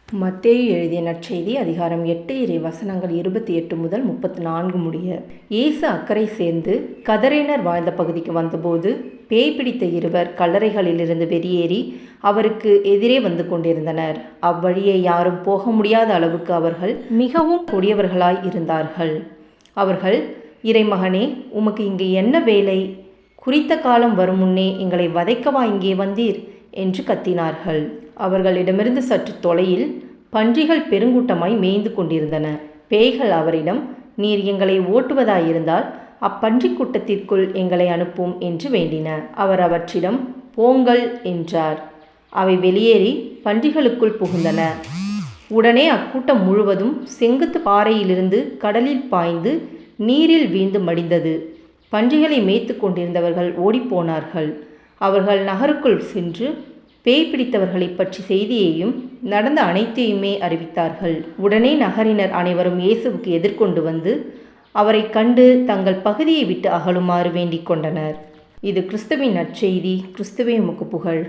மத்தேயு எழுதிய நற்செய்தி அதிகாரம் 8 இறை வசனங்கள் 28 முதல் 34 முடிய. இயேசு அக்கறை சேர்ந்து கதரேனர் வாழ்ந்த பகுதிக்கு வந்தபோது பேய் பிடித்த இருவர் கல்லறைகளிலிருந்து வெளியேறி அவருக்கு எதிரே வந்து கொண்டிருந்தனர். அவ்வழியே யாரும் போக முடியாத அளவுக்கு அவர்கள் மிகவும் கொடியவர்களாய் இருந்தார்கள். அவர்கள், இறைமகனே, உமக்கு இங்கு என்ன வேலை? குறித்த காலம் வரும் முன்னே எங்களை வதைக்கவா இங்கே வந்தீர் என்று கத்தினார்கள். அவர்களிடமிருந்து சற்று தொலையில் பன்றிகள் பெருங்கூட்டமாய் மேய்ந்து கொண்டிருந்தன. பேய்கள் அவரிடம், நீர் எங்களை ஓட்டுவதாயிருந்தால் அப்பன்றி கூட்டத்திற்குள் எங்களை அனுப்பும் என்று வேண்டின. அவர் அவற்றிடம், போங்கள் என்றார். அவை வெளியேறி பன்றிகளுக்குள் புகுந்தன. உடனே அக்கூட்டம் முழுவதும் செங்குத்து பாறையிலிருந்து கடலில் பாய்ந்து நீரில் வீழ்ந்து மடிந்தது. பன்றிகளை மேய்த்து கொண்டிருந்தவர்கள் ஓடிப்போனார்கள். அவர்கள் நகருக்குள் சென்று பேய் பிடித்தவர்களை பற்றி செய்தியையும் நடந்த அனைத்தையுமே அறிவித்தார்கள். உடனே நகரினர் அனைவரும் இயேசுவுக்கு எதிர்கொண்டு வந்து அவரை கண்டு தங்கள் பகுதியை விட்டு அகலுமாறு வேண்டிக் கொண்டனர். இது கிறிஸ்துவின் நற்செய்தி. கிறிஸ்துவே உமக்கு புகழ்.